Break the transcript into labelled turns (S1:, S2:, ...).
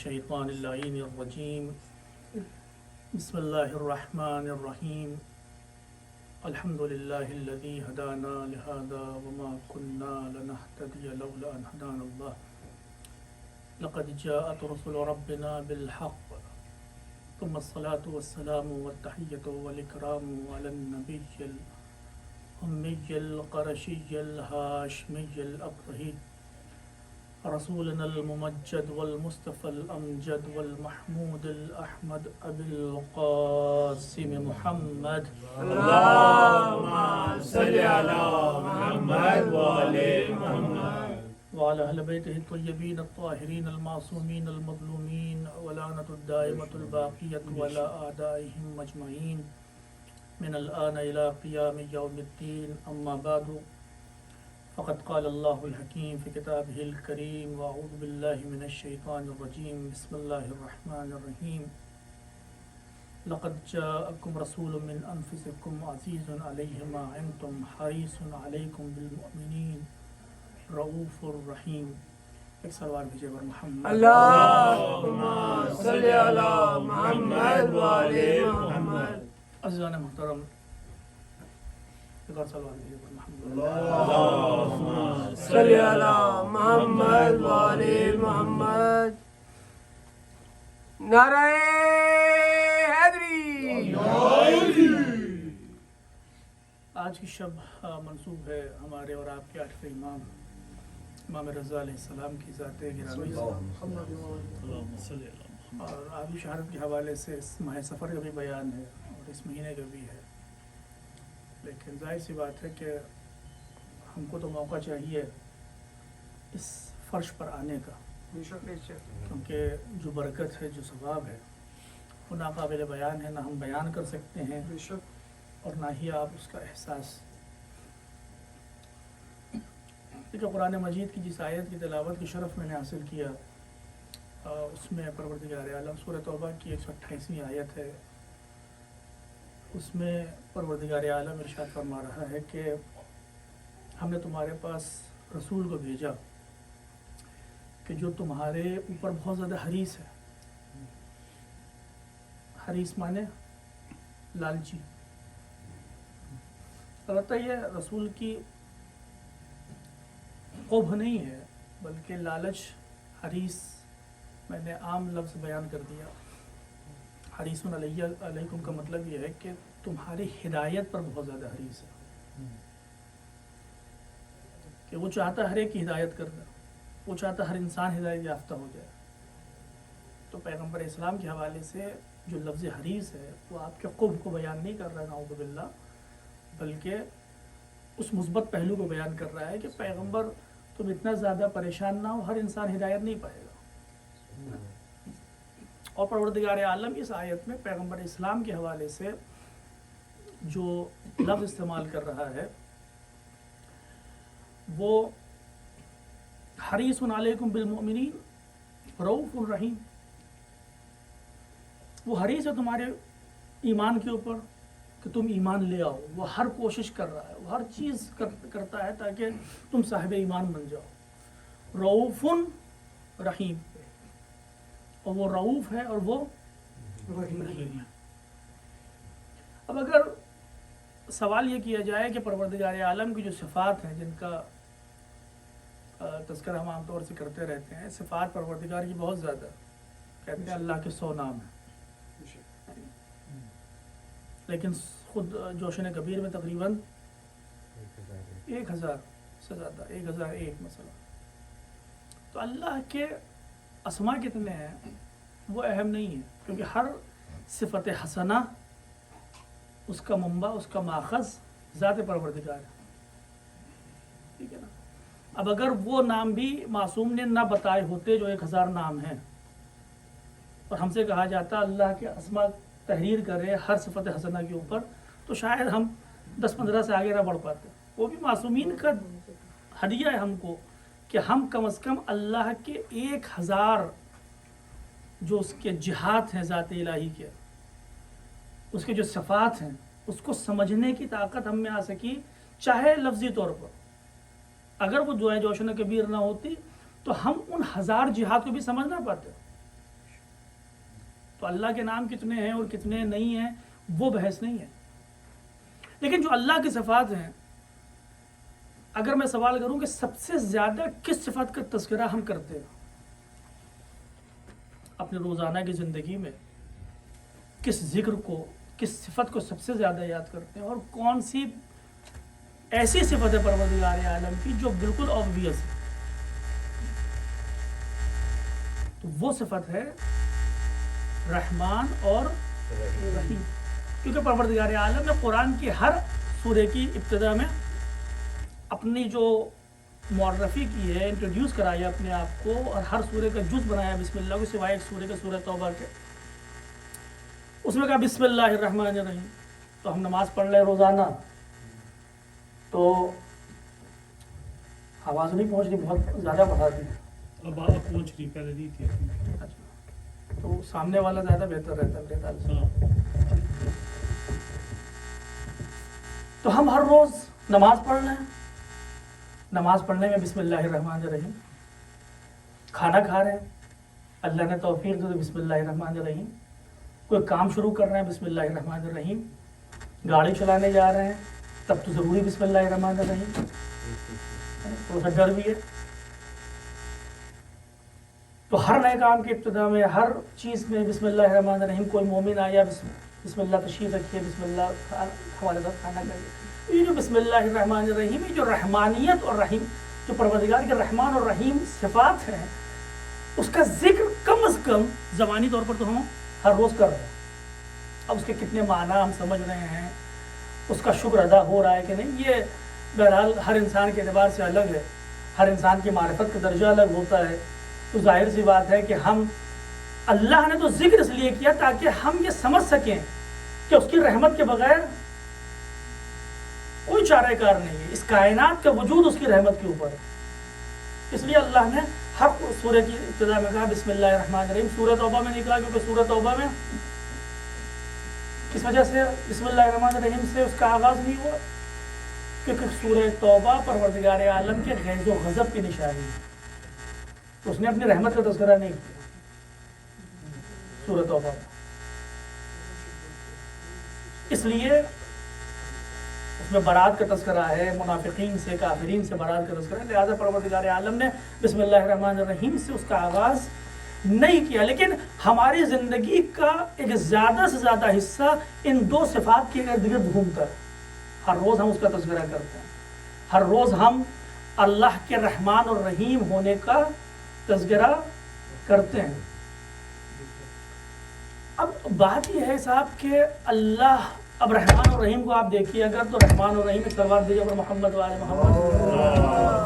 S1: الشیطان اللعین الرجیم بسم اللہ الرحمن الرحیم الحمد للہ الذی ہدانا لہذا وما كنا لنہتدی لولا ان ہدانا اللہ لقد جاءت رسل ربنا بالحق ثم الصلاة والسلام والتحیة والاکرام علی النبی الأمی القرشی الہاشمی الابرہی رسولنا الممجد والمصطفى الأمجد والمحمود الأحمد أبي القاسم محمد
S2: اللهم صل على محمد وآل محمد
S1: وعلى أهل بيته الطيبين الطاهرين المعصومين المظلومين ولعنة الدائمة الباقية ولا أعدائهم أجمعين من الآن إلى قيام يوم الدين أما بعد فقد قال الله الحكيم في كتابه الكريم وأعوذ بالله من الشيطان الرجيم بسم الله الرحمن الرحيم لقد جاءكم رسول من أنفسكم عزيز عليه ما عنتم حريص عليكم بالمؤمنين رؤوف رحيم ایک سلوات بھیجے بر محمد
S2: اللهم صل على محمد وآل محمد
S1: عزیزان محترم ایک اور سلوات بھیجے بر محمد
S2: اللهم صل على محمد وآل محمد نعرہ حیدری
S1: آج کی شب منسوب ہے ہمارے اور آپ کے آٹھویں امام رضا علیہ السلام کی ذات گرامی سے اور آبی شہادت کے حوالے سے اس ماہ سفر کا بھی بیان ہے اور اس مہینے کا بھی ہے، لیکن ظاہر سی بات ہے کہ ہم کو تو موقع چاہیے اس فرش پر آنے کا، کیونکہ جو برکت ہے، جو ثواب ہے، وہ ناقابل بیان ہے، نہ ہم بیان کر سکتے ہیں اور نہ ہی آپ اس کا احساس۔ دیکھیں، قرآن مجید کی جس آیت کی تلاوت کی شرف میں نے حاصل کیا، اس میں پروردگار عالم سورہ توبہ کی 128ویں آیت ہے، اس میں پروردگار عالم ارشاد فرما رہا ہے کہ ہم نے تمہارے پاس رسول کو بھیجا کہ جو تمہارے اوپر بہت زیادہ حریص ہے۔ حریص مانے لالچی۔ البتہ یہ رسول کی قبح نہیں ہے، بلکہ لالچ، حریص میں نے عام لفظ بیان کر دیا۔ حریص علیکم کا مطلب یہ ہے کہ تمہاری ہدایت پر بہت زیادہ حریص ہے، کہ وہ چاہتا ہر ایک کی ہدایت کرنا، وہ چاہتا ہر انسان ہدایت یافتہ ہو جائے۔ تو پیغمبر اسلام کے حوالے سے جو لفظ حریص ہے وہ آپ کے قبح کو بیان نہیں کر رہا ہے، نعوذ باللہ، بلکہ اس مثبت پہلو کو بیان کر رہا ہے کہ پیغمبر تم اتنا زیادہ پریشان نہ ہو، ہر انسان ہدایت نہیں پائے گا۔ اور پروردگار عالم اس آیت میں پیغمبر اسلام کے حوالے سے جو لفظ استعمال کر رہا ہے وہ حریص علیکم بالمؤمنین رؤوف الرحیم۔ وہ حریص ہے تمہارے ایمان کے اوپر کہ تم ایمان لے آؤ، وہ ہر کوشش کر رہا ہے، وہ ہر چیز کرتا ہے تاکہ تم صاحب ایمان بن جاؤ۔ رؤوف رحیم، اور وہ رؤوف ہے اور وہ رحیم ہے۔ اب اگر سوال یہ کیا جائے کہ پروردگار عالم کی جو صفات ہیں، جن کا تذکرہ ہم عام طور سے کرتے رہتے ہیں، صفات پروردگار کی بہت زیادہ، کہتے ہیں اللہ کے 100 نام ہیں، لیکن خود جوشن کبیر میں تقریباً 1000 سے زیادہ، 1001 مثلا۔ تو اللہ کے اسماء کتنے ہیں وہ اہم نہیں ہے، کیونکہ ہر صفت حسنہ اس کا منبع، اس کا ماخذ ذات پروردگار ہے، ٹھیک ہے نا۔ اب اگر وہ نام بھی معصوم نے نہ بتائے ہوتے جو 1000 نام ہیں، اور ہم سے کہا جاتا اللہ کے اسماء تحریر کرے ہر صفت حسنہ کے اوپر، تو شاید ہم 10-15 سے آگے نہ بڑھ پاتے۔ وہ بھی معصومین کا ہدیہ ہے ہم کو کہ ہم کم از کم اللہ کے 1000 جو اس کے جہات ہیں ذات الہی کے، اس کے جو صفات ہیں، اس کو سمجھنے کی طاقت ہم میں آ سکی، چاہے لفظی طور پر۔ اگر وہ دعائیں جوشن کبیر نہ ہوتی تو ہم ان 1000 جہاد کو بھی سمجھ نہ پاتے، تو اللہ کے نام کتنے ہیں اور کتنے نہیں ہیں وہ بحث نہیں ہے، لیکن جو اللہ کی صفات ہیں، اگر میں سوال کروں کہ سب سے زیادہ کس صفت کا تذکرہ ہم کرتے ہیں اپنے روزانہ کی زندگی میں، کس ذکر کو، کس صفت کو سب سے زیادہ یاد کرتے ہیں، اور کون سی ایسی صفت ہے پروردگار عالم کی جو بالکل آبویس ہے، تو وہ صفت ہے رحمان اور رحیم. کیونکہ پروردگار عالم نے قرآن کی ہر سورے کی ابتدا میں اپنی جو معرفی کی ہے، انٹروڈیوس کرایا اپنے آپ کو، اور ہر سورے کا جز بنایا بسم اللہ کو، سوائے ایک سورے کا سورہ توبہ کے، اس میں کہا بسم اللہ الرحمن الرحیم. تو ہم نماز پڑھ رہے روزانہ، تو آواز نہیں پہنچ رہی، بہت زیادہ بڑھا دی.
S2: اب آپ پہنچ رہی، پہلے نہیں تھی.
S1: اچھا، تو سامنے والا زیادہ بہتر رہتا ہے میرے خیال سے.
S2: ہاں.
S1: تو ہم ہر روز نماز پڑھ رہے ہیں، نماز پڑھنے میں بسم اللہ الرحمن الرحیم، کھانا کھا رہے ہیں، اللہ نے توفیق دی تو بسم اللہ الرحمن الرحیم، کوئی کام شروع کر رہے ہیں بسم اللہ الرحمن الرحیم، گاڑی چلانے جا رہے ہیں تب تو ضروری بسم اللہ الرحمن الرحیم، تھوڑا سا ڈر بھی ہے. تو ہر نئے کام کی ابتدا میں، ہر چیز میں بسم اللہ الرحمن الرحیم. کوئی مومن آیا بسم اللہ تشریف رکھیے، بسم اللہ ہمارے ساتھ کھانا کھائیے. یہ جو بسم اللہ الرحمن الرحیم، یہ جو رحمانیت اور رحیم، جو پروردگار کے رحمان اور رحیم صفات ہیں، اس کا ذکر کم از کم زبانی طور پر تو ہم ہر روز کر رہے ہیں. اب اس کے کتنے معنی ہم سمجھ رہے ہیں، اس کا شکر ادا ہو رہا ہے کہ نہیں، یہ بہرحال ہر انسان کے اعتبار سے الگ ہے، ہر انسان کی معرفت کا درجہ الگ ہوتا ہے. تو ظاہر سی بات ہے کہ ہم، اللہ نے تو ذکر اس لیے کیا تاکہ ہم یہ سمجھ سکیں کہ اس کی رحمت کے بغیر کوئی چارہ کار نہیں ہے، اس کائنات کا وجود اس کی رحمت کے اوپر ہے. اس لیے اللہ نے ہر سورہ کی ابتدا میں کہا بسم اللہ الرحمن الرحیم. سورہ توبہ میں نہیں کہا کیونکہ سورہ توبہ میں اس وجہ سے بسم اللہ الرحمن الرحیم سے اس کا آغاز نہیں ہوا کیونکہ سورہ توبہ پروردگار عالم کے غیظ و غضب کی نشانی ہے، تو اس نے اپنی رحمت کا تذکرہ نہیں کیا سورہ توبہ میں. اس لیے اس میں برات کا تذکرہ ہے، منافقین سے، کافرین سے برات کا تذکرہ ہے. لہٰذا پروردگار عالم نے بسم اللہ الرحمن الرحیم سے اس کا آغاز نہیں کیا. لیکن ہماری زندگی کا ایک زیادہ سے زیادہ حصہ ان دو صفات کے ارد گرد گھومتا ہے. ہر روز ہم اس کا تذکرہ کرتے ہیں، ہر روز ہم اللہ کے رحمان اور رحیم ہونے کا تذکرہ کرتے ہیں. اب بات یہ ہے صاحب کہ اللہ، اب رحمان اور رحیم کو آپ دیکھیے، اگر تو رحمان اور رحیم ایک سلوات دیجیے پر محمد والے محمد